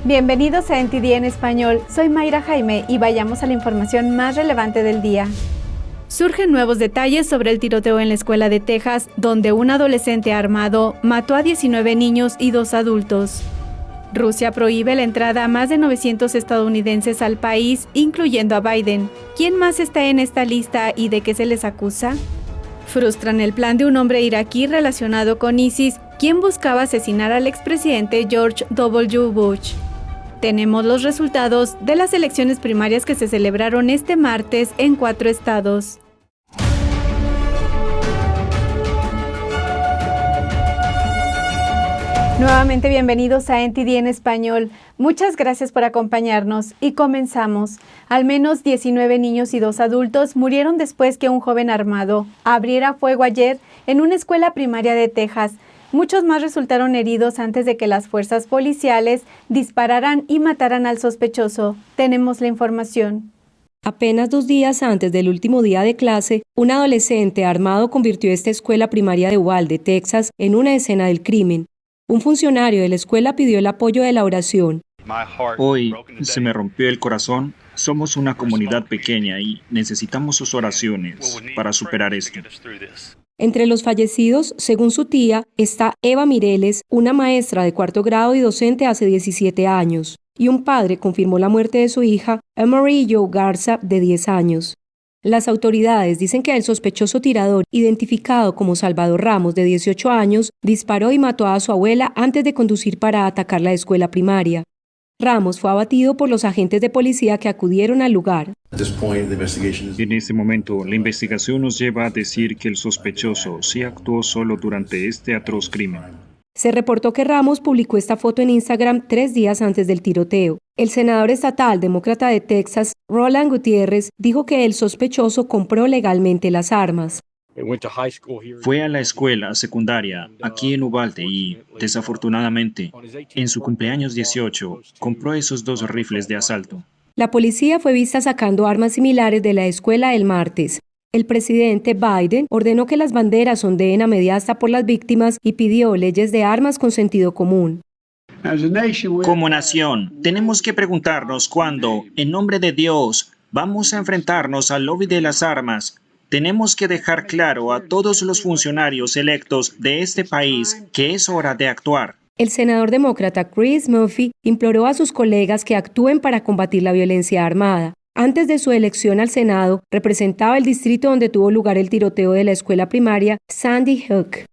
Bienvenidos a NTD en español, soy Mayra Jaime y vayamos a la información más relevante del día. Surgen nuevos detalles sobre el tiroteo en la escuela de Texas, donde un adolescente armado mató a 19 niños y 2 adultos. Rusia prohíbe la entrada a más de 900 estadounidenses al país, incluyendo a Biden. ¿Quién más está en esta lista y de qué se les acusa? Frustran el plan de un hombre iraquí relacionado con ISIS, quien buscaba asesinar al expresidente George W. Bush. Tenemos los resultados de las elecciones primarias que se celebraron este martes en 4 estados. Nuevamente bienvenidos a NTD en español. Muchas gracias por acompañarnos y comenzamos. Al menos 19 niños y 2 adultos murieron después que un joven armado abriera fuego ayer en una escuela primaria de Texas. Muchos más resultaron heridos antes de que las fuerzas policiales dispararan y mataran al sospechoso. Tenemos la información. Apenas 2 días antes del último día de clase, un adolescente armado convirtió esta escuela primaria de Uvalde, Texas, en una escena del crimen. Un funcionario de la escuela pidió el apoyo de la oración. Hoy se me rompió el corazón. Somos una comunidad pequeña y necesitamos sus oraciones para superar esto. Entre los fallecidos, según su tía, está Eva Mireles, una maestra de 4º grado y docente hace 17 años, y un padre confirmó la muerte de su hija, Emery Joe Garza, de 10 años. Las autoridades dicen que el sospechoso tirador, identificado como Salvador Ramos, de 18 años, disparó y mató a su abuela antes de conducir para atacar la escuela primaria. Ramos fue abatido por los agentes de policía que acudieron al lugar. En este momento, la investigación nos lleva a decir que el sospechoso sí actuó solo durante este atroz crimen. Se reportó que Ramos publicó esta foto en Instagram 3 días antes del tiroteo. El senador estatal demócrata de Texas, Roland Gutierrez, dijo que el sospechoso compró legalmente las armas. Fue a la escuela secundaria aquí en Uvalde y, desafortunadamente, en su cumpleaños 18, compró esos 2 rifles de asalto. La policía fue vista sacando armas similares de la escuela el martes. El presidente Biden ordenó que las banderas ondeen a media asta por las víctimas y pidió leyes de armas con sentido común. Como nación, tenemos que preguntarnos cuándo, en nombre de Dios, vamos a enfrentarnos al lobby de las armas. Tenemos que dejar claro a todos los funcionarios electos de este país que es hora de actuar. El senador demócrata Chris Murphy imploró a sus colegas que actúen para combatir la violencia armada. Antes de su elección al Senado, representaba el distrito donde tuvo lugar el tiroteo de la escuela primaria Sandy Hook.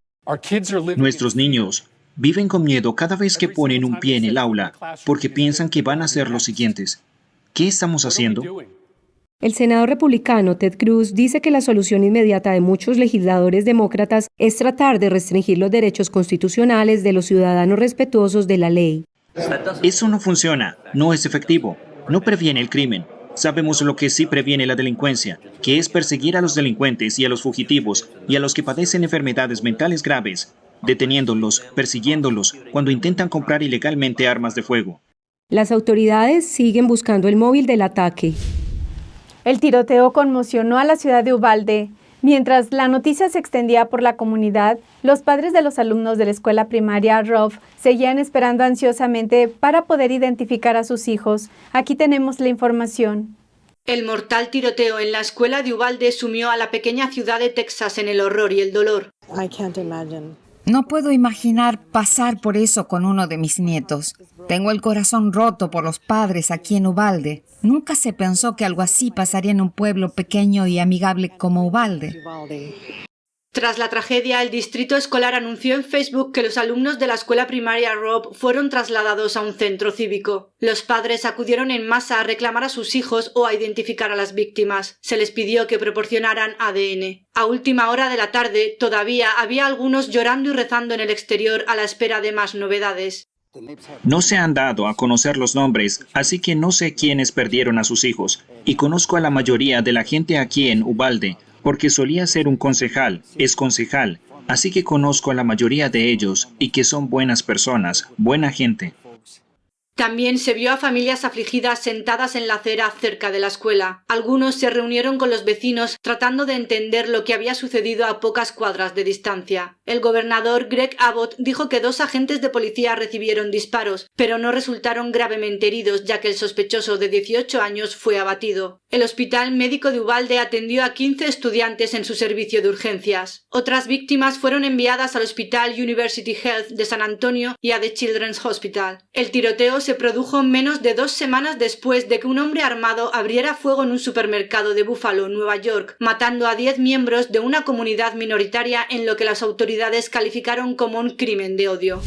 Nuestros niños viven con miedo cada vez que ponen un pie en el aula porque piensan que van a ser los siguientes. ¿Qué estamos haciendo? El senador republicano Ted Cruz dice que la solución inmediata de muchos legisladores demócratas es tratar de restringir los derechos constitucionales de los ciudadanos respetuosos de la ley. Eso no funciona, no es efectivo, no previene el crimen. Sabemos lo que sí previene la delincuencia, que es perseguir a los delincuentes y a los fugitivos y a los que padecen enfermedades mentales graves, deteniéndolos, persiguiéndolos cuando intentan comprar ilegalmente armas de fuego. Las autoridades siguen buscando el móvil del ataque. El tiroteo conmocionó a la ciudad de Uvalde. Mientras la noticia se extendía por la comunidad, los padres de los alumnos de la escuela primaria Rove seguían esperando ansiosamente para poder identificar a sus hijos. Aquí tenemos la información. El mortal tiroteo en la escuela de Uvalde sumió a la pequeña ciudad de Texas en el horror y el dolor. No puedo imaginar pasar por eso con uno de mis nietos. Tengo el corazón roto por los padres aquí en Uvalde. Nunca se pensó que algo así pasaría en un pueblo pequeño y amigable como Uvalde. Tras la tragedia, el distrito escolar anunció en Facebook que los alumnos de la escuela primaria Robb fueron trasladados a un centro cívico. Los padres acudieron en masa a reclamar a sus hijos o a identificar a las víctimas. Se les pidió que proporcionaran ADN. A última hora de la tarde, todavía había algunos llorando y rezando en el exterior a la espera de más novedades. No se han dado a conocer los nombres, así que no sé quiénes perdieron a sus hijos, y conozco a la mayoría de la gente aquí en Uvalde, porque solía ser un concejal, es concejal, así que conozco a la mayoría de ellos y que son buenas personas, buena gente. También se vio a familias afligidas sentadas en la acera cerca de la escuela. Algunos se reunieron con los vecinos tratando de entender lo que había sucedido a pocas cuadras de distancia. El gobernador Greg Abbott dijo que 2 agentes de policía recibieron disparos, pero no resultaron gravemente heridos, ya que el sospechoso de 18 años fue abatido. El Hospital Médico de Uvalde atendió a 15 estudiantes en su servicio de urgencias. Otras víctimas fueron enviadas al Hospital University Health de San Antonio y a The Children's Hospital. El tiroteo se produjo menos de 2 semanas después de que un hombre armado abriera fuego en un supermercado de Buffalo, Nueva York, matando a 10 miembros de una comunidad minoritaria en lo que las autoridades calificaron como un crimen de odio.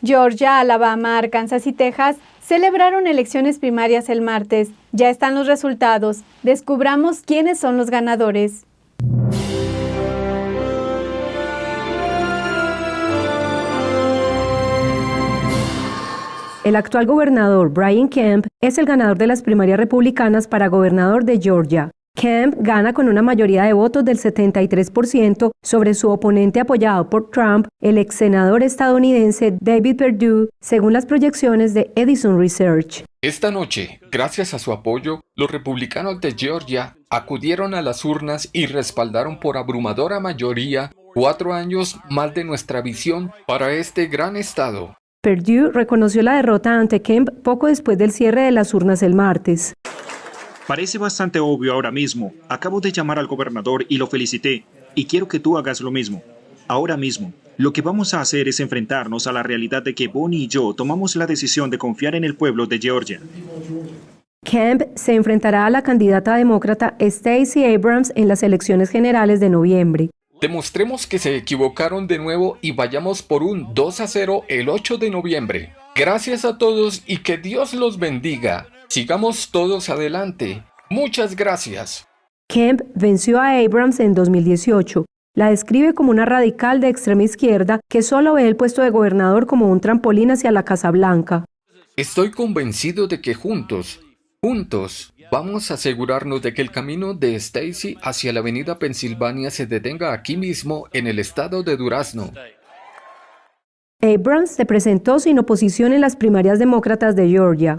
Georgia, Alabama, Arkansas y Texas celebraron elecciones primarias el martes. Ya están los resultados. Descubramos quiénes son los ganadores. El actual gobernador Brian Kemp es el ganador de las primarias republicanas para gobernador de Georgia. Kemp gana con una mayoría de votos del 73% sobre su oponente apoyado por Trump, el ex senador estadounidense David Perdue, según las proyecciones de Edison Research. Esta noche, gracias a su apoyo, los republicanos de Georgia acudieron a las urnas y respaldaron por abrumadora mayoría 4 años más de nuestra visión para este gran estado. Perdue reconoció la derrota ante Kemp poco después del cierre de las urnas el martes. Parece bastante obvio ahora mismo. Acabo de llamar al gobernador y lo felicité. Y quiero que tú hagas lo mismo. Ahora mismo. Lo que vamos a hacer es enfrentarnos a la realidad de que Bonnie y yo tomamos la decisión de confiar en el pueblo de Georgia. Kemp se enfrentará a la candidata demócrata Stacey Abrams en las elecciones generales de noviembre. Demostremos que se equivocaron de nuevo y vayamos por un 2-0 el 8 de noviembre. Gracias a todos y que Dios los bendiga. Sigamos todos adelante. Muchas gracias. Kemp venció a Abrams en 2018. La describe como una radical de extrema izquierda que solo ve el puesto de gobernador como un trampolín hacia la Casa Blanca. Estoy convencido de que juntos, vamos a asegurarnos de que el camino de Stacey hacia la avenida Pensilvania se detenga aquí mismo en el estado de Durazno. Abrams se presentó sin oposición en las primarias demócratas de Georgia.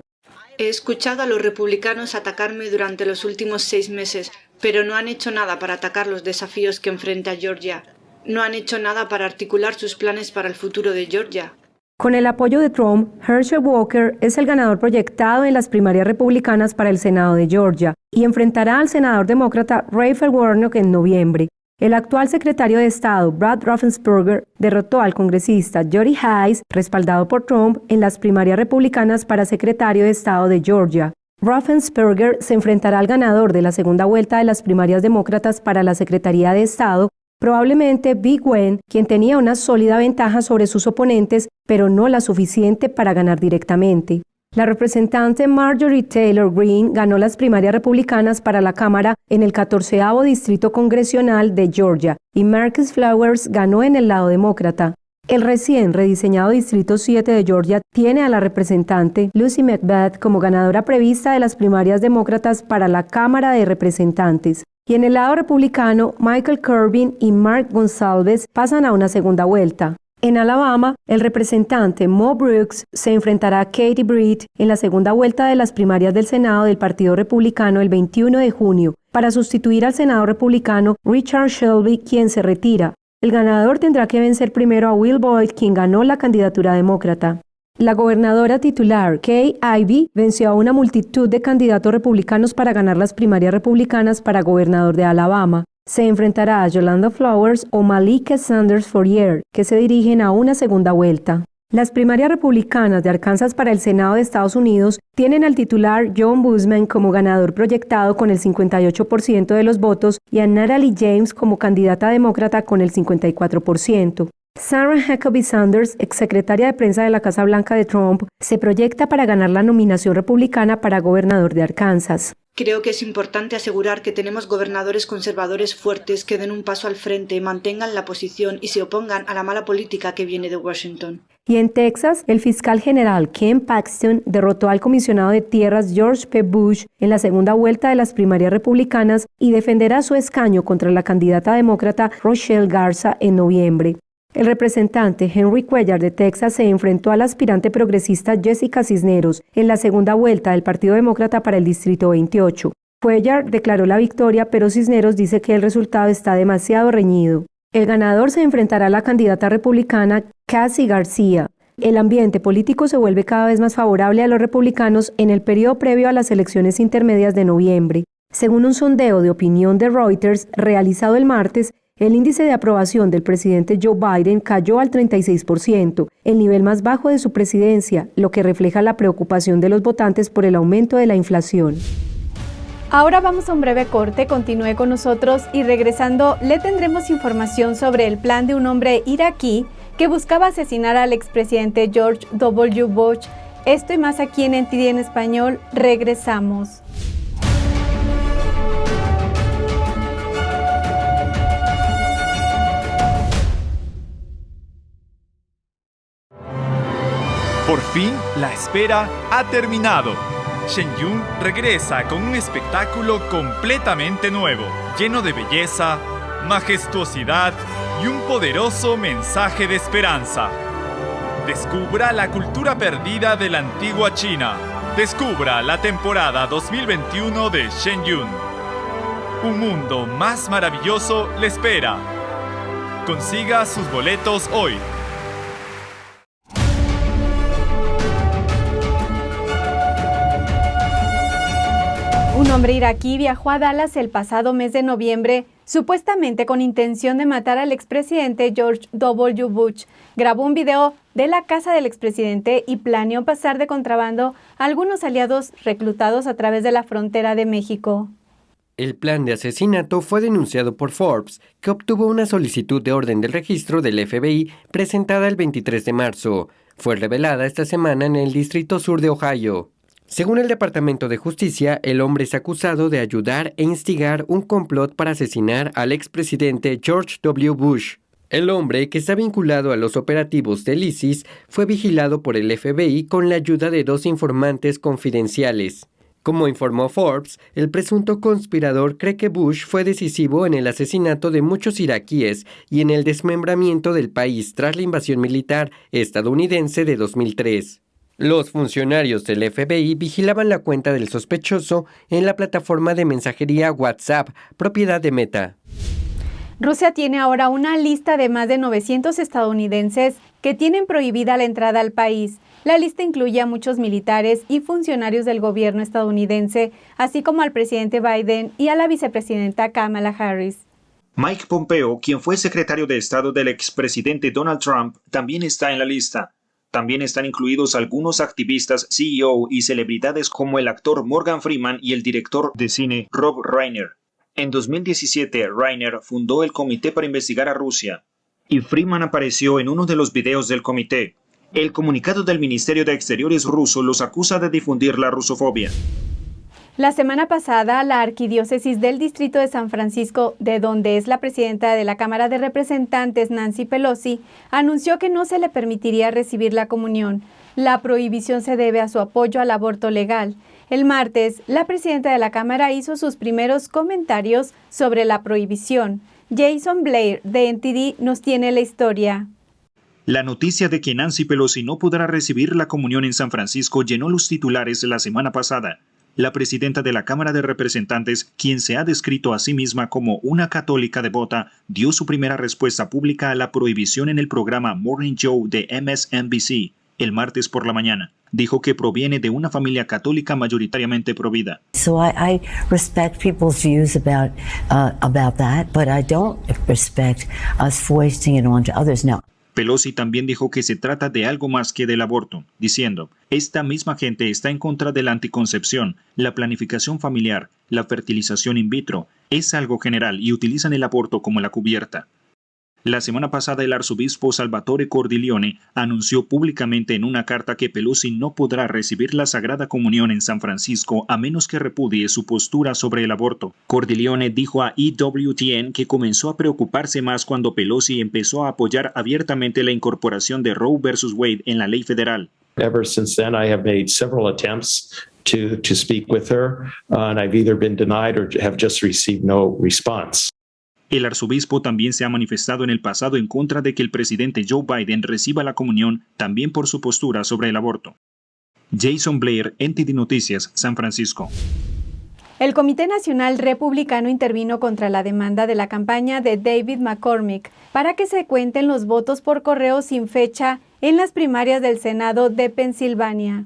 He escuchado a los republicanos atacarme durante los últimos 6 meses, pero no han hecho nada para atacar los desafíos que enfrenta Georgia. No han hecho nada para articular sus planes para el futuro de Georgia. Con el apoyo de Trump, Herschel Walker es el ganador proyectado en las primarias republicanas para el Senado de Georgia y enfrentará al senador demócrata Raphael Warnock en noviembre. El actual secretario de Estado, Brad Raffensperger, derrotó al congresista Jody Hice, respaldado por Trump, en las primarias republicanas para secretario de Estado de Georgia. Raffensperger se enfrentará al ganador de la segunda vuelta de las primarias demócratas para la Secretaría de Estado, probablemente Big Wen, quien tenía una sólida ventaja sobre sus oponentes, pero no la suficiente para ganar directamente. La representante Marjorie Taylor Greene ganó las primarias republicanas para la Cámara en el 14º Distrito Congresional de Georgia y Marcus Flowers ganó en el lado demócrata. El recién rediseñado Distrito 7 de Georgia tiene a la representante Lucy McBath como ganadora prevista de las primarias demócratas para la Cámara de Representantes. Y en el lado republicano, Michael Corbin y Mark Gonsalves pasan a una segunda vuelta. En Alabama, el representante Mo Brooks se enfrentará a Katie Britt en la segunda vuelta de las primarias del Senado del Partido Republicano el 21 de junio, para sustituir al senador republicano Richard Shelby, quien se retira. El ganador tendrá que vencer primero a Will Boyd, quien ganó la candidatura demócrata. La gobernadora titular, Kay Ivey, venció a una multitud de candidatos republicanos para ganar las primarias republicanas para gobernador de Alabama. Se enfrentará a Yolanda Flowers o Malika Sanders Fourier, que se dirigen a una segunda vuelta. Las primarias republicanas de Arkansas para el Senado de Estados Unidos tienen al titular John Boozman como ganador proyectado con el 58% de los votos y a Natalie James como candidata demócrata con el 54%. Sarah Huckabee Sanders, exsecretaria de prensa de la Casa Blanca de Trump, se proyecta para ganar la nominación republicana para gobernador de Arkansas. Creo que es importante asegurar que tenemos gobernadores conservadores fuertes que den un paso al frente, mantengan la posición y se opongan a la mala política que viene de Washington. Y en Texas, el fiscal general Ken Paxton derrotó al comisionado de tierras George P. Bush en la segunda vuelta de las primarias republicanas y defenderá su escaño contra la candidata demócrata Rochelle Garza en noviembre. El representante Henry Cuellar de Texas se enfrentó al aspirante progresista Jessica Cisneros en la segunda vuelta del Partido Demócrata para el Distrito 28. Cuellar declaró la victoria, pero Cisneros dice que el resultado está demasiado reñido. El ganador se enfrentará a la candidata republicana Cassie García. El ambiente político se vuelve cada vez más favorable a los republicanos en el periodo previo a las elecciones intermedias de noviembre. Según un sondeo de opinión de Reuters realizado el martes, el índice de aprobación del presidente Joe Biden cayó al 36%, el nivel más bajo de su presidencia, lo que refleja la preocupación de los votantes por el aumento de la inflación. Ahora vamos a un breve corte, continúe con nosotros y regresando le tendremos información sobre el plan de un hombre iraquí que buscaba asesinar al expresidente George W. Bush. Esto y más aquí en NTD en español. Regresamos. Por fin, la espera ha terminado. Shenyun regresa con un espectáculo completamente nuevo, lleno de belleza, majestuosidad y un poderoso mensaje de esperanza. Descubra la cultura perdida de la antigua China. Descubra la temporada 2021 de Shenyun. Un mundo más maravilloso le espera. Consiga sus boletos hoy. Un hombre iraquí viajó a Dallas el pasado mes de noviembre, supuestamente con intención de matar al expresidente George W. Bush. Grabó un video de la casa del expresidente y planeó pasar de contrabando a algunos aliados reclutados a través de la frontera de México. El plan de asesinato fue denunciado por Forbes, que obtuvo una solicitud de orden de registro del FBI presentada el 23 de marzo. Fue revelada esta semana en el Distrito Sur de Ohio. Según el Departamento de Justicia, el hombre es acusado de ayudar e instigar un complot para asesinar al expresidente George W. Bush. El hombre, que está vinculado a los operativos del ISIS, fue vigilado por el FBI con la ayuda de 2 informantes confidenciales. Como informó Forbes, el presunto conspirador cree que Bush fue decisivo en el asesinato de muchos iraquíes y en el desmembramiento del país tras la invasión militar estadounidense de 2003. Los funcionarios del FBI vigilaban la cuenta del sospechoso en la plataforma de mensajería WhatsApp, propiedad de Meta. Rusia tiene ahora una lista de más de 900 estadounidenses que tienen prohibida la entrada al país. La lista incluye a muchos militares y funcionarios del gobierno estadounidense, así como al presidente Biden y a la vicepresidenta Kamala Harris. Mike Pompeo, quien fue secretario de Estado del expresidente Donald Trump, también está en la lista. También están incluidos algunos activistas, CEO y celebridades como el actor Morgan Freeman y el director de cine Rob Reiner. En 2017, Reiner fundó el Comité para investigar a Rusia, y Freeman apareció en uno de los videos del comité. El comunicado del Ministerio de Exteriores ruso los acusa de difundir la rusofobia. La semana pasada, la Arquidiócesis del Distrito de San Francisco, de donde es la presidenta de la Cámara de Representantes, Nancy Pelosi, anunció que no se le permitiría recibir la comunión. La prohibición se debe a su apoyo al aborto legal. El martes, la presidenta de la Cámara hizo sus primeros comentarios sobre la prohibición. Jason Blair, de NTD, nos tiene la historia. La noticia de que Nancy Pelosi no podrá recibir la comunión en San Francisco llenó los titulares la semana pasada. La presidenta de la Cámara de Representantes, quien se ha descrito a sí misma como una católica devota, dio su primera respuesta pública a la prohibición en el programa Morning Joe de MSNBC el martes por la mañana. Dijo que proviene de una familia católica mayoritariamente provida. So I respect people's views about that, but I don't respect us foisting it onto others. No. Pelosi también dijo que se trata de algo más que del aborto, diciendo, esta misma gente está en contra de la anticoncepción, la planificación familiar, la fertilización in vitro, es algo general y utilizan el aborto como la cubierta. La semana pasada el arzobispo Salvatore Cordileone anunció públicamente en una carta que Pelosi no podrá recibir la Sagrada Comunión en San Francisco a menos que repudie su postura sobre el aborto. Cordileone dijo a EWTN que comenzó a preocuparse más cuando Pelosi empezó a apoyar abiertamente la incorporación de Roe vs. Wade en la ley federal. Ever since then, I have made several attempts to speak with her, and I've either been denied or have just received no response. El arzobispo también se ha manifestado en el pasado en contra de que el presidente Joe Biden reciba la comunión, también por su postura sobre el aborto. Jason Blair, NTD Noticias, San Francisco. El Comité Nacional Republicano intervino contra la demanda de la campaña de David McCormick para que se cuenten los votos por correo sin fecha en las primarias del Senado de Pensilvania.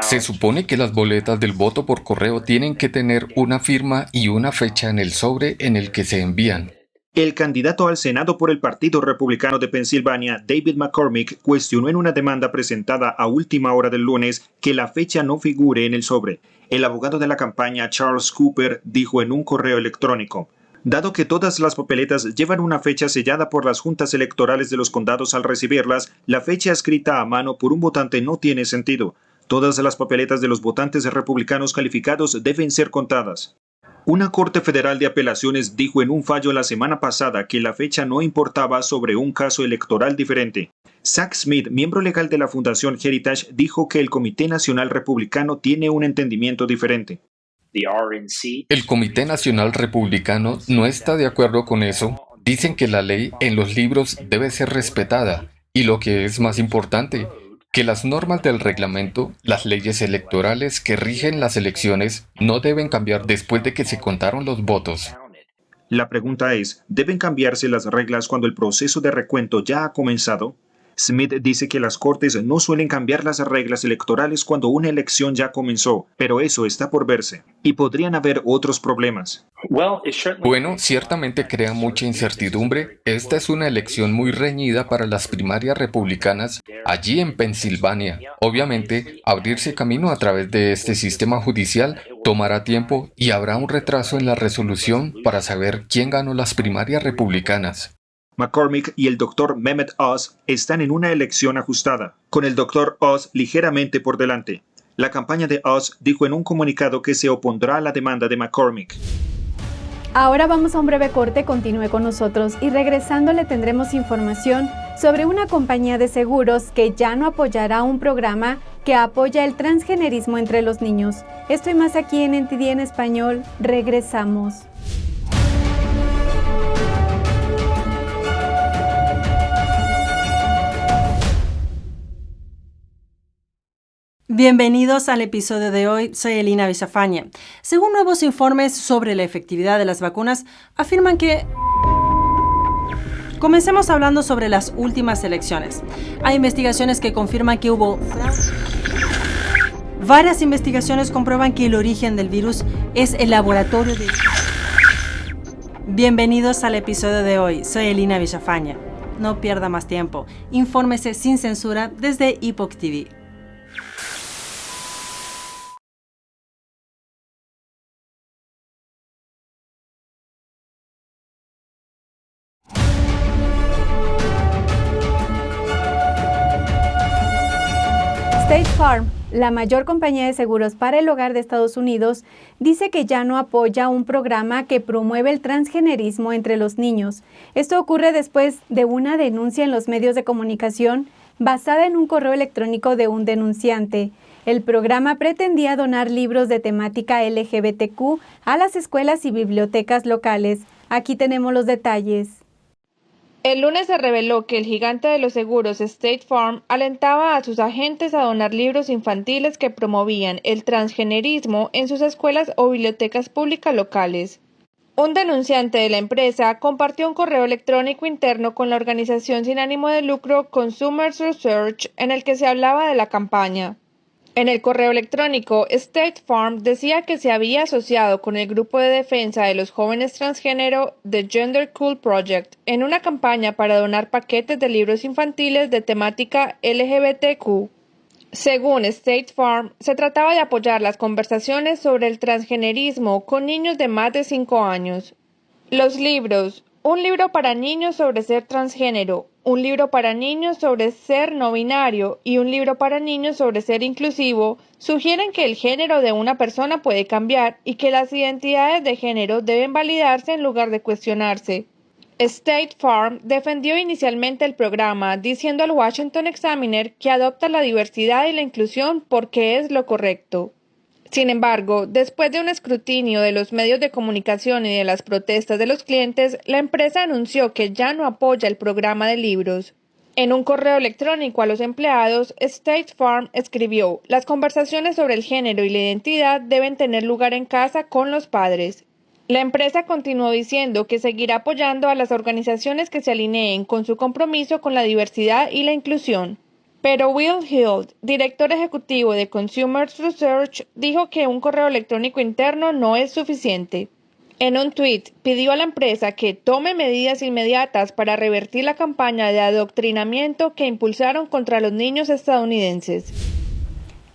Se supone que las boletas del voto por correo tienen que tener una firma y una fecha en el sobre en el que se envían. El candidato al Senado por el Partido Republicano de Pensilvania, David McCormick, cuestionó en una demanda presentada a última hora del lunes que la fecha no figure en el sobre. El abogado de la campaña, Charles Cooper, dijo en un correo electrónico: dado que todas las papeletas llevan una fecha sellada por las juntas electorales de los condados al recibirlas, la fecha escrita a mano por un votante no tiene sentido. Todas las papeletas de los votantes republicanos calificados deben ser contadas. Una corte federal de apelaciones dijo en un fallo la semana pasada que la fecha no importaba sobre un caso electoral diferente. Zach Smith, miembro legal de la Fundación Heritage, dijo que el Comité Nacional Republicano tiene un entendimiento diferente. El Comité Nacional Republicano no está de acuerdo con eso. Dicen que la ley en los libros debe ser respetada y, lo que es más importante, que las normas del reglamento, las leyes electorales que rigen las elecciones, no deben cambiar después de que se contaron los votos. La pregunta es, ¿deben cambiarse las reglas cuando el proceso de recuento ya ha comenzado? Smith dice que las cortes no suelen cambiar las reglas electorales cuando una elección ya comenzó, pero eso está por verse, y podrían haber otros problemas. Bueno, ciertamente crea mucha incertidumbre. Esta es una elección muy reñida para las primarias republicanas allí en Pensilvania. Obviamente, abrirse camino a través de este sistema judicial tomará tiempo y habrá un retraso en la resolución para saber quién ganó las primarias republicanas. McCormick y el Dr. Mehmet Oz están en una elección ajustada, con el Dr. Oz ligeramente por delante. La campaña de Oz dijo en un comunicado que se opondrá a la demanda de McCormick. Ahora vamos a un breve corte, continúe con nosotros y regresando le tendremos información sobre una compañía de seguros que ya no apoyará un programa que apoya el transgenerismo entre los niños. Esto y más aquí en NTD en español. Regresamos. Bienvenidos al episodio de hoy, soy Elina Villafañe. Según nuevos informes sobre la efectividad de las vacunas, afirman que... Comencemos hablando sobre las últimas elecciones. Hay investigaciones que confirman que hubo... Varias investigaciones comprueban que el origen del virus es el laboratorio de... Bienvenidos al episodio de hoy, soy Elina Villafañe. No pierda más tiempo, infórmese sin censura desde Epoch TV. State Farm, la mayor compañía de seguros para el hogar de Estados Unidos, dice que ya no apoya un programa que promueve el transgenerismo entre los niños. Esto ocurre después de una denuncia en los medios de comunicación basada en un correo electrónico de un denunciante. El programa pretendía donar libros de temática LGBTQ a las escuelas y bibliotecas locales. Aquí tenemos los detalles. El lunes se reveló que el gigante de los seguros State Farm alentaba a sus agentes a donar libros infantiles que promovían el transgenerismo en sus escuelas o bibliotecas públicas locales. Un denunciante de la empresa compartió un correo electrónico interno con la organización sin ánimo de lucro Consumer Research en el que se hablaba de la campaña. En el correo electrónico, State Farm decía que se había asociado con el grupo de defensa de los jóvenes transgénero The Gender Cool Project en una campaña para donar paquetes de libros infantiles de temática LGBTQ. Según State Farm, se trataba de apoyar las conversaciones sobre el transgenerismo con niños de más de 5 años. Los libros: un libro para niños sobre ser transgénero, un libro para niños sobre ser no binario y un libro para niños sobre ser inclusivo, sugieren que el género de una persona puede cambiar y que las identidades de género deben validarse en lugar de cuestionarse. State Farm defendió inicialmente el programa, diciendo al Washington Examiner que adopta la diversidad y la inclusión porque es lo correcto. Sin embargo, después de un escrutinio de los medios de comunicación y de las protestas de los clientes, la empresa anunció que ya no apoya el programa de libros. En un correo electrónico a los empleados, State Farm escribió: "Las conversaciones sobre el género y la identidad deben tener lugar en casa con los padres". La empresa continuó diciendo que seguirá apoyando a las organizaciones que se alineen con su compromiso con la diversidad y la inclusión. Pero Will Hill, director ejecutivo de Consumer Research, dijo que un correo electrónico interno no es suficiente. En un tuit, pidió a la empresa que tome medidas inmediatas para revertir la campaña de adoctrinamiento que impulsaron contra los niños estadounidenses.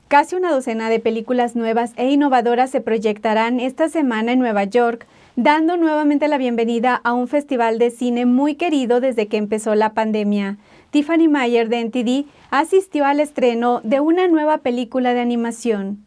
Casi una docena de películas nuevas e innovadoras se proyectarán esta semana en Nueva York, dando nuevamente la bienvenida a un festival de cine muy querido desde que empezó la pandemia. Tiffany Mayer de NTD asistió al estreno de una nueva película de animación.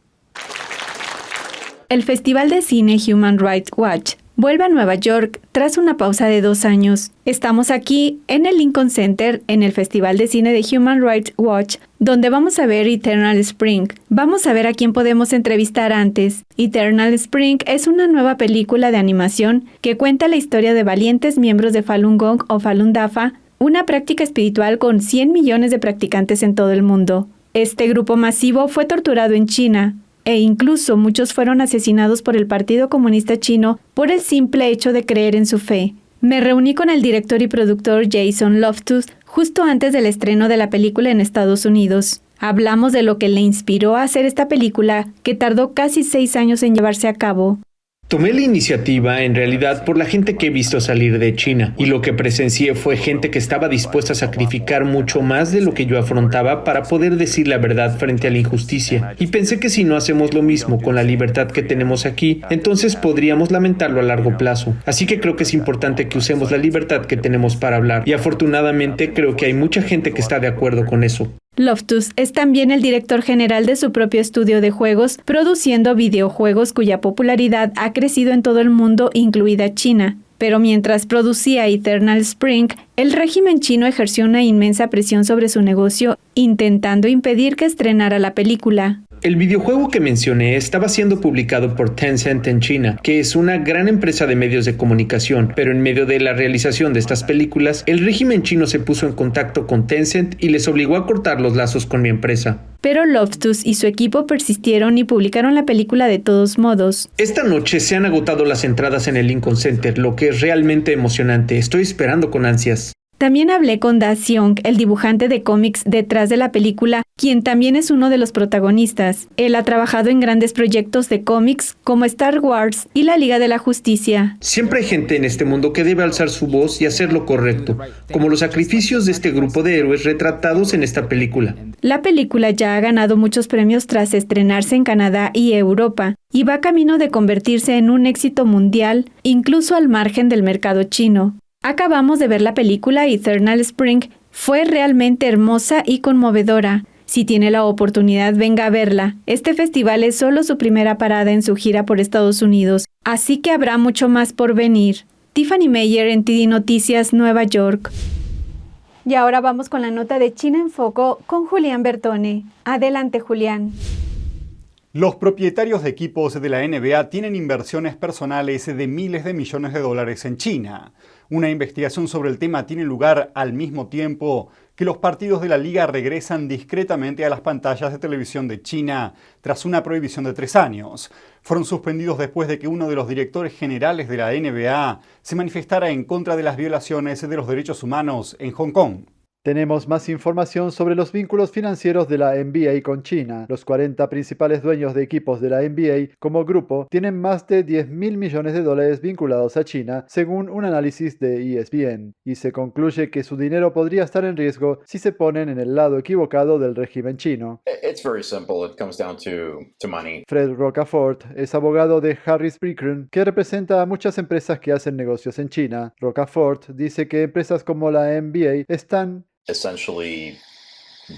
El Festival de Cine Human Rights Watch vuelve a Nueva York tras una pausa de 2 años. Estamos aquí en el Lincoln Center en el Festival de Cine de Human Rights Watch, donde vamos a ver Eternal Spring. Vamos a ver a quién podemos entrevistar antes. Eternal Spring es una nueva película de animación que cuenta la historia de valientes miembros de Falun Gong o Falun Dafa, una práctica espiritual con 100 millones de practicantes en todo el mundo. Este grupo masivo fue torturado en China, e incluso muchos fueron asesinados por el Partido Comunista Chino por el simple hecho de creer en su fe. Me reuní con el director y productor Jason Loftus justo antes del estreno de la película en Estados Unidos. Hablamos de lo que le inspiró a hacer esta película, que tardó casi 6 años en llevarse a cabo. Tomé la iniciativa en realidad por la gente que he visto salir de China, y lo que presencié fue gente que estaba dispuesta a sacrificar mucho más de lo que yo afrontaba para poder decir la verdad frente a la injusticia. Y pensé que si no hacemos lo mismo con la libertad que tenemos aquí, entonces podríamos lamentarlo a largo plazo. Así que creo que es importante que usemos la libertad que tenemos para hablar, y afortunadamente creo que hay mucha gente que está de acuerdo con eso. Loftus es también el director general de su propio estudio de juegos, produciendo videojuegos cuya popularidad ha crecido en todo el mundo, incluida China. Pero mientras producía Eternal Spring, el régimen chino ejerció una inmensa presión sobre su negocio, intentando impedir que estrenara la película. El videojuego que mencioné estaba siendo publicado por Tencent en China, que es una gran empresa de medios de comunicación, pero en medio de la realización de estas películas, el régimen chino se puso en contacto con Tencent y les obligó a cortar los lazos con mi empresa. Pero Loftus y su equipo persistieron y publicaron la película de todos modos. Esta noche se han agotado las entradas en el Lincoln Center, lo que es realmente emocionante. Estoy esperando con ansias. También hablé con Da Xiong, el dibujante de cómics detrás de la película, quien también es uno de los protagonistas. Él ha trabajado en grandes proyectos de cómics como Star Wars y la Liga de la Justicia. Siempre hay gente en este mundo que debe alzar su voz y hacer lo correcto, como los sacrificios de este grupo de héroes retratados en esta película. La película ya ha ganado muchos premios tras estrenarse en Canadá y Europa, y va camino de convertirse en un éxito mundial, incluso al margen del mercado chino. Acabamos de ver la película Eternal Spring. Fue realmente hermosa y conmovedora. Si tiene la oportunidad, venga a verla. Este festival es solo su primera parada en su gira por Estados Unidos, así que habrá mucho más por venir. Tiffany Mayer, NTD Noticias, Nueva York. Y ahora vamos con la nota de China en Foco con Julián Bertone. Adelante, Julián. Los propietarios de equipos de la NBA tienen inversiones personales de miles de millones de dólares en China. Una investigación sobre el tema tiene lugar al mismo tiempo que los partidos de la liga regresan discretamente a las pantallas de televisión de China tras una prohibición de 3 años. Fueron suspendidos después de que uno de los directores generales de la NBA se manifestara en contra de las violaciones de los derechos humanos en Hong Kong. Tenemos más información sobre los vínculos financieros de la NBA con China. Los 40 principales dueños de equipos de la NBA como grupo tienen más de 10.000 millones de dólares vinculados a China, según un análisis de ESPN, y se concluye que su dinero podría estar en riesgo si se ponen en el lado equivocado del régimen chino. Fred Rocafort es abogado de Harris Brickren, que representa a muchas empresas que hacen negocios en China. Rocafort dice que empresas como la NBA están essentially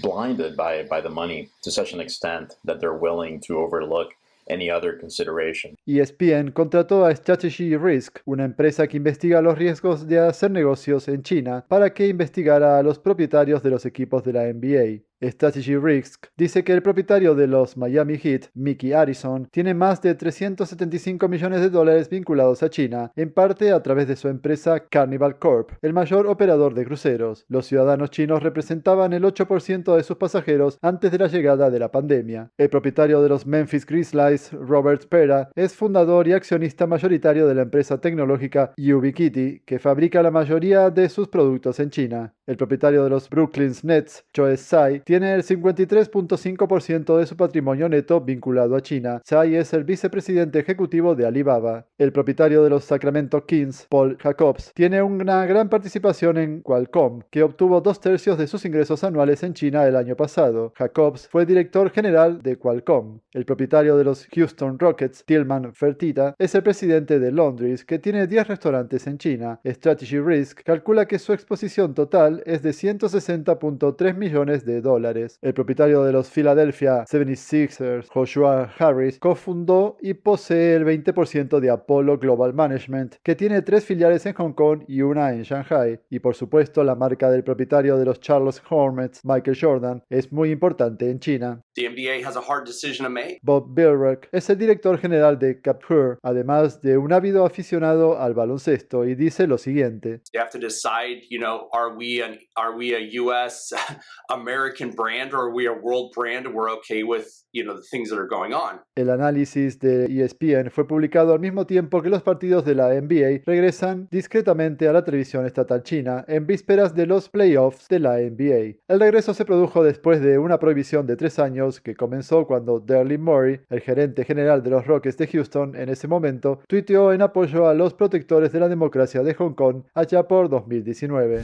blinded by the money to such an extent that they're willing to overlook any other consideration. ESPN contrató a Strategy Risk, una empresa que investiga los riesgos de hacer negocios en China, para que investigara a los propietarios de los equipos de la NBA. Strategy Risk dice que el propietario de los Miami Heat, Mickey Arison, tiene más de 375 millones de dólares vinculados a China, en parte a través de su empresa Carnival Corp, el mayor operador de cruceros. Los ciudadanos chinos representaban el 8% de sus pasajeros antes de la llegada de la pandemia. El propietario de los Memphis Grizzlies, Robert Pera, es fundador y accionista mayoritario de la empresa tecnológica Ubiquiti, que fabrica la mayoría de sus productos en China. El propietario de los Brooklyn Nets, Choe Tsai, tiene el 53.5% de su patrimonio neto vinculado a China. Tsai es el vicepresidente ejecutivo de Alibaba. El propietario de los Sacramento Kings, Paul Jacobs, tiene una gran participación en Qualcomm, que obtuvo 2/3 de sus ingresos anuales en China el año pasado. Jacobs fue director general de Qualcomm. El propietario de los Houston Rockets, Tillman Fertitta, es el presidente de Londres, que tiene 10 restaurantes en China. Strategy Risk calcula que su exposición total es de 160.3 millones de dólares. El propietario de los Philadelphia 76ers, Joshua Harris, cofundó y posee el 20% de Apollo Global Management, que tiene 3 filiales en Hong Kong y una en Shanghai. Y por supuesto, la marca del propietario de los Charlotte Hornets, Michael Jordan, es muy importante en China. Bob Bilrock es el director general de Capcure, además de un ávido aficionado al baloncesto, y dice lo siguiente: You have to decide, are we a US American brand or are we a world brand and we're okay with, the things that are going on. El análisis de ESPN fue publicado al mismo tiempo que los partidos de la NBA regresan discretamente a la televisión estatal china en vísperas de los playoffs de la NBA. El regreso se produjo después de una prohibición de 3 años que comenzó cuando Daryl Morey, el gerente general de los Rockets de Houston en ese momento, tuiteó en apoyo a los protectores de la democracia de Hong Kong allá por 2019.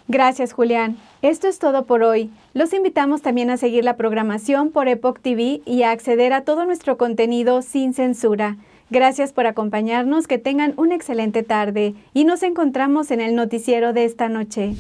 Gracias, Julián. Esto es todo por hoy. Los invitamos también a seguir la programación por Epoch TV y a acceder a todo nuestro contenido sin censura. Gracias por acompañarnos, que tengan una excelente tarde y nos encontramos en el noticiero de esta noche.